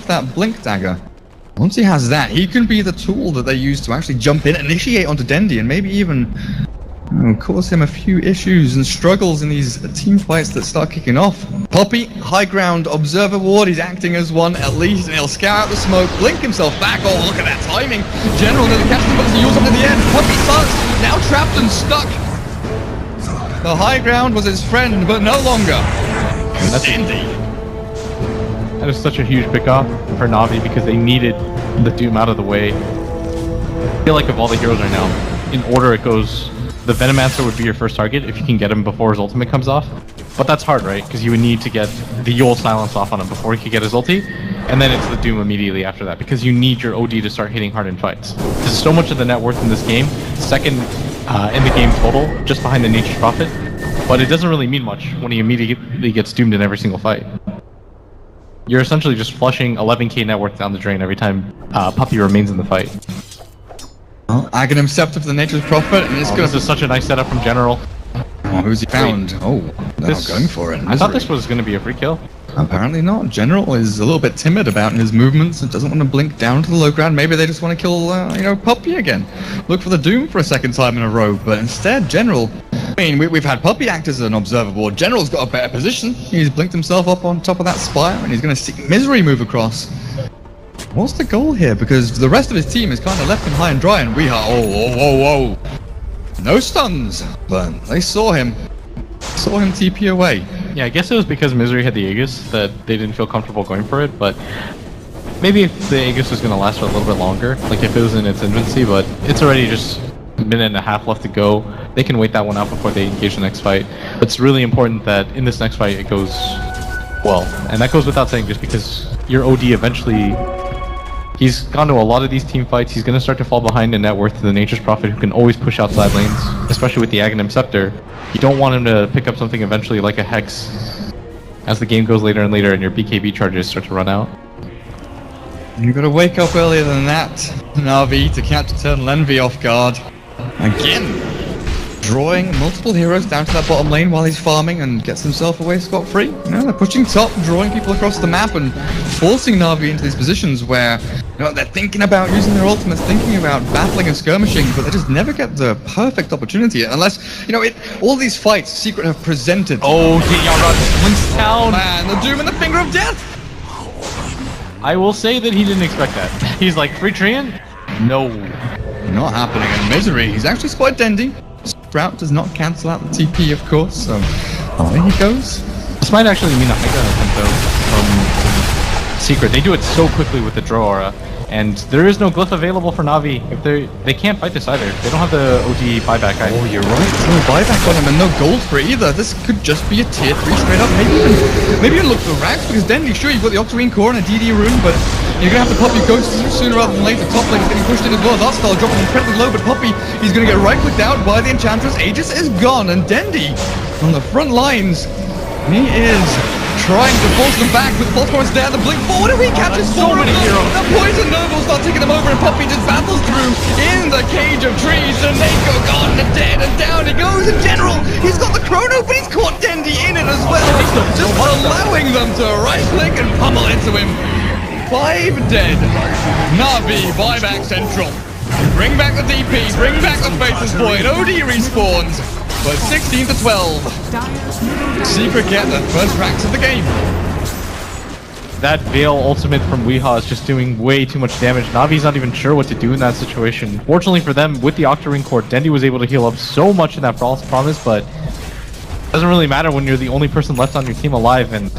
off that Blink Dagger. Once he has that, he can be the tool that they use to actually jump in, initiate onto Dendi, and maybe even cause him a few issues and struggles in these team fights that start kicking off. Poppy, high ground, Observer Ward, he's acting as one at least, and he'll scout out the smoke, blink himself back. Oh, look at that timing. General nearly catches him, but he yawns up to the end. Poppy sucks, now trapped and stuck. The high ground was his friend, but no longer. Dendi. That is such a huge pickoff for Navi because they needed the Doom out of the way. I feel like of all the heroes right now, in order it goes, the Venomancer would be your first target if you can get him before his ultimate comes off. But that's hard, right? Because you would need to get the Yule silence off on him before he could get his ulti, and then it's the Doom immediately after that because you need your OD to start hitting hard in fights. There's so much of the net worth in this game, second in the game total, just behind the Nature's Prophet, but it doesn't really mean much when he immediately gets doomed in every single fight. You're essentially just flushing 11k net worth down the drain every time Puppy remains in the fight. Well, Aghanim Scepter for the Nature's Prophet, and it's gonna... This is such a nice setup from General. Oh, who's he found? Oh, they're not going for it. I thought this was going to be a free kill. Apparently not. General is a little bit timid about his movements and doesn't want to blink down to the low ground. Maybe they just want to kill, Puppy again. Look for the Doom for a second time in a row, but instead, General... I mean, we've had Puppy act as an observer board. General's got a better position. He's blinked himself up on top of that spire, and he's going to see Misery move across. What's the goal here? Because the rest of his team is kind of left him high and dry, and we are... Oh. No stuns, but they saw him TP away. Yeah, I guess it was because Misery had the Aegis that they didn't feel comfortable going for it, but maybe if the Aegis was going to last for a little bit longer, like if it was in its infancy, but it's already just a minute and a half left to go. They can wait that one out before they engage the next fight. But it's really important that in this next fight it goes well, and that goes without saying just because your OD eventually... He's gone to a lot of these team fights. He's going to start to fall behind in net worth to the Nature's Prophet, who can always push outside lanes, especially with the Aghanim Scepter. You don't want him to pick up something eventually like a Hex as the game goes later and later and your BKB charges start to run out. You've got to wake up earlier than that, Navi, to catch Eternal Envy off guard. Again, drawing multiple heroes down to that bottom lane while he's farming and gets himself away scot-free. They're pushing top, drawing people across the map and forcing Navi into these positions where they're thinking about using their ultimates, thinking about battling and skirmishing, but they just never get the perfect opportunity unless, all these fights Secret have presented. Oh, Yara wins down! Man, the Doom and the Finger of Death! I will say that he didn't expect that. He's like, free Treant? No. Not happening. And Misery, he's actually spotted Dendi. Sprout does not cancel out the TP, of course, so there he goes. This might actually mean a Hydra attempt, though, from Secret. They do it so quickly with the Draw Aura, and there is no glyph available for Navi. If they can't fight this either. They don't have the OD buyback either. Oh, you're right. No buyback on him and no gold for it either. This could just be a tier 3 straight up. Maybe even look for Rax, because Dendi, sure, you've got the Octarine Core and a DD rune, but you're going to have to pop your ghosts sooner rather than later. Top lane is getting pushed in as well. Darkspell dropping incredibly low, but Poppy, he's going to get right-clicked out by the Enchantress. Aegis is gone, and Dendi on the front lines, he is trying to force them back with false points there. The blink forward, and he catches so many heroes. The Poison Nobles start taking them over, and Poppy just battles through in the cage of trees. And Nako gone and dead, and down he goes. In general, he's got the Chrono, but he's caught Dendi in it as well. Just allowing them to right-click and pummel into him. 5 dead. Navi buyback central. Bring back the DP, bring back the Faceless Void. OD respawns. But 16 to 12. Secret get the first racks of the game. That Veil ultimate from Weehaw is just doing way too much damage. Navi's not even sure what to do in that situation. Fortunately for them, with the Octarine Core, Dendi was able to heal up so much in that False Promise, but it doesn't really matter when you're the only person left on your team alive, and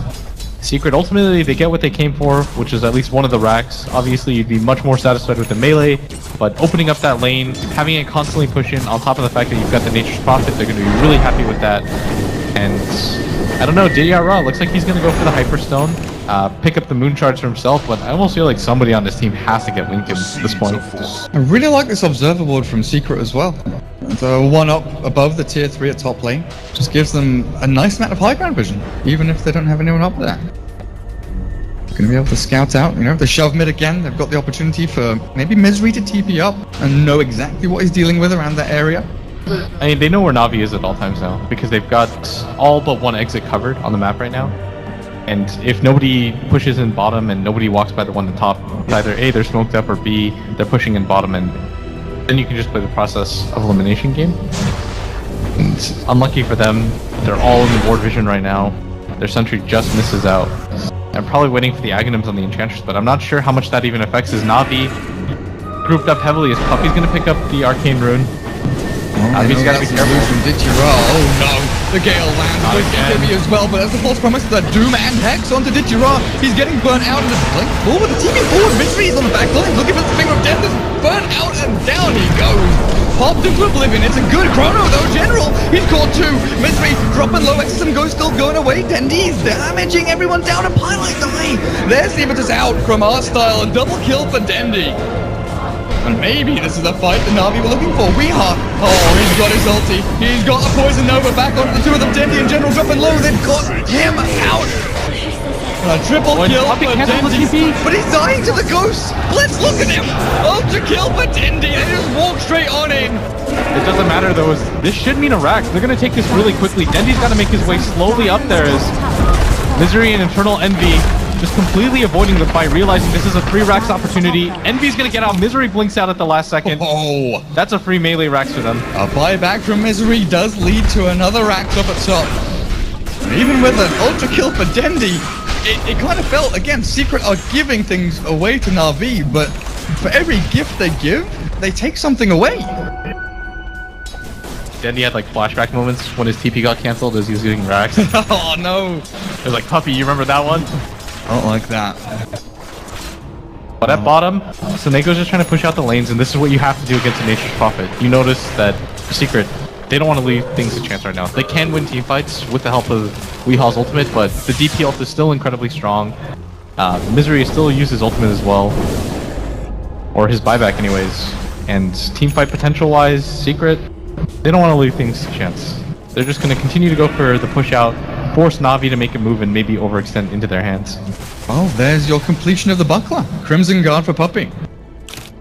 Secret, ultimately, they get what they came for, which is at least one of the racks. Obviously, you'd be much more satisfied with the melee, but opening up that lane, having it constantly push in, on top of the fact that you've got the Nature's Prophet, they're going to be really happy with that. And I don't know, Diyara looks like he's going to go for the Hyperstone, pick up the Moon Charge for himself, but I almost feel like somebody on this team has to get linked at this point. I really like this Observer Ward from Secret as well. The one up above the tier 3 at top lane just gives them a nice amount of high ground vision, even if they don't have anyone up there. Going to be able to scout out, if they shove mid again, they've got the opportunity for maybe Misery to TP up and know exactly what he's dealing with around that area. I mean, they know where Navi is at all times now, because they've got all but one exit covered on the map right now. And if nobody pushes in bottom and nobody walks by the one at the top, it's either A, they're smoked up, or B, they're pushing in bottom, and then you can just play the process of elimination game. And unlucky for them, they're all in the ward vision right now. Their sentry just misses out. I'm probably waiting for the Aghanims on the Enchantress, but I'm not sure how much that even affects his Navi. Grouped up heavily, his Puppy's gonna pick up the Arcane Rune. Navi's gotta be careful. Oh no, the Gale lands with Heavy as well, but as the false promise, the Doom and Hex onto Ditchira. He's getting burnt out and the blink forward, the TV forward, Vincere is on the back line, looking for the Finger of Death, is burnt out and down he goes. Popped into Oblivion, it's a good chrono though, General. He's caught 2, Vincere dropping low, Exorcism Ghost still going away, Dendy's damaging everyone down and Pylite die. There's the Impetus out from our style, a double kill for Dendy. And maybe this is the fight that Navi were looking for. Weeha! Oh, he's got his ulti. He's got a Poison Nova back onto the 2 of them. Dendy and General dropping low. They've got him out. A triple kill for Dendy. But he's dying to the ghost. Let's look at him. Ultra kill for Dendy. They just walk straight on in. It doesn't matter though. This should mean a rack. They're going to take this really quickly. Dendy's got to make his way slowly up there as Misery and Eternal Envy just completely avoiding the fight, realizing this is a free racks opportunity. Envy's gonna get out. Misery blinks out at the last second. Oh, that's a free melee racks for them. A buyback from Misery does lead to another racks up at top. And even with an ultra kill for Dendy, it kind of felt, again, Secret are giving things away to Navi, but for every gift they give, they take something away. Dendy had like flashback moments when his TP got cancelled as he was getting racks. Oh no. It was like, Puppy, you remember that one? I don't like that. But at bottom, Seneco's just trying to push out the lanes, and this is what you have to do against a Nature's Prophet. You notice that Secret, they don't want to leave things to chance right now. They can win team fights with the help of Weeha's ultimate, but the DP ult is still incredibly strong. Misery still uses ultimate as well. Or his buyback anyways. And team fight potential-wise, Secret, they don't want to leave things to chance. They're just going to continue to go for the push out, force Navi to make a move and maybe overextend into their hands. Well, there's your completion of the buckler. Crimson Guard for Puppy.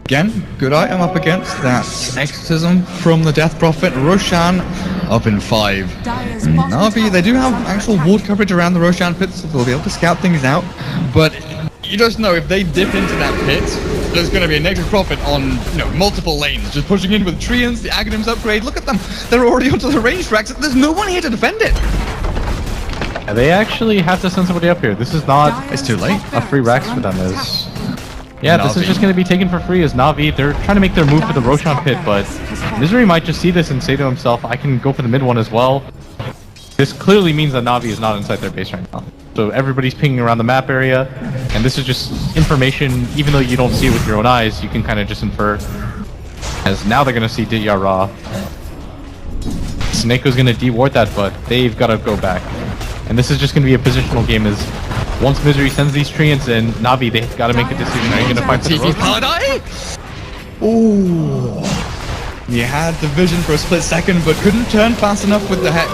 Again, good item up against that Exorcism from the Death Prophet. Roshan up in 5. Navi, they do have actual ward coverage around the Roshan pit, so they'll be able to scout things out. But you just know if they dip into that pit, there's going to be a Nature's Prophet on, multiple lanes, just pushing in with Treants, the Aghanims upgrade. Look at them, they're already onto the range tracks. There's no one here to defend it. Yeah, they actually have to send somebody up here. This is not, it's too late. A free racks for them is. Yeah, Navi. This is just going to be taken for free as Navi. They're trying to make their move for the Roshan pit, but Misery might just see this and say to himself, I can go for the mid one as well. This clearly means that Navi is not inside their base right now. So everybody's pinging around the map area, and this is just information, even though you don't see it with your own eyes, you can kind of just infer. As now they're going to see Ditya Ra. Seneco's going to de-ward that, but they've got to go back. And this is just going to be a positional game as once Misery sends these treants in, Navi, they've got to make a decision. Are you going to fight for the Roshan? Ooh. He had the vision for a split second, but couldn't turn fast enough with the Hex.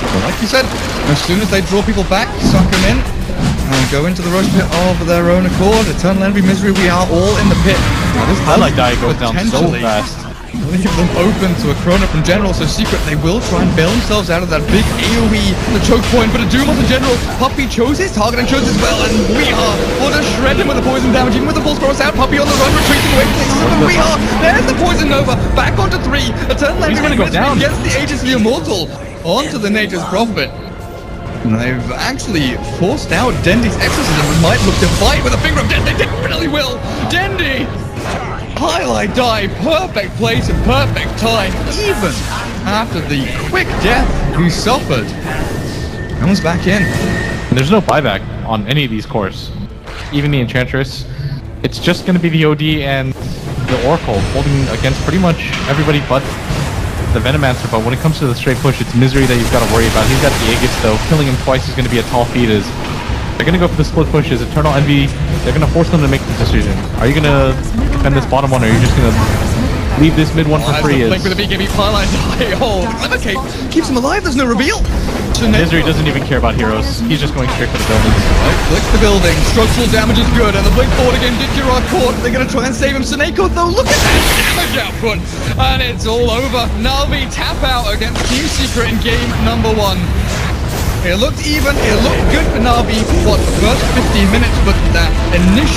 But like you said, as soon as they draw people back, suck them in, and go into the rush pit of their own accord. Eternal Envy, Misery, we are all in the pit. Now, this highlight die goes down so fast. Leave them open to a Chrono from General, so Secret, they will try and bail themselves out of that big AoE, the choke point, but a Doom onto General. Puppy chose his target and chose as well, and we are will just shred him with the poison damage, even with the false cross out. Puppy on the run, retreating away from Nexus, but we are, there's the poison Nova, back onto 3. Eternal Envy, gonna go down. Gets the Aegis of the Immortal onto the Nature's Prophet. And they've actually forced out Dendy's Exorcism and might look to fight with a Finger of Death. They definitely will. Dendy! Highlight die, perfect place and perfect time, even after the quick death he suffered. Comes back in. And there's no buyback on any of these cores. Even the Enchantress. It's just going to be the OD and the Oracle holding against pretty much everybody but the Venomancer. But when it comes to the straight push, it's Misery that you've got to worry about. He's got the Aegis though. Killing him twice is going to be a tall feat as they're going to go for the split pushes. Eternal Envy, they're going to force them to make the decision. Are you going to defend this bottom one, or are you just going to leave this mid one for free? Blink with a BKB pylon die. Oh, Clever Cape keeps him alive. There's no reveal. Misery doesn't even care about heroes. He's just going straight for the buildings. Flicks the building. Structural damage is good, and the blink forward again. Ditchira caught. They're going to try and save him. Seneko, though, look at that damage output, and it's all over. Navi tap out against Team Secret in game number 1. It looked even, it looked good for Navi for what, the first 15 minutes, but that initial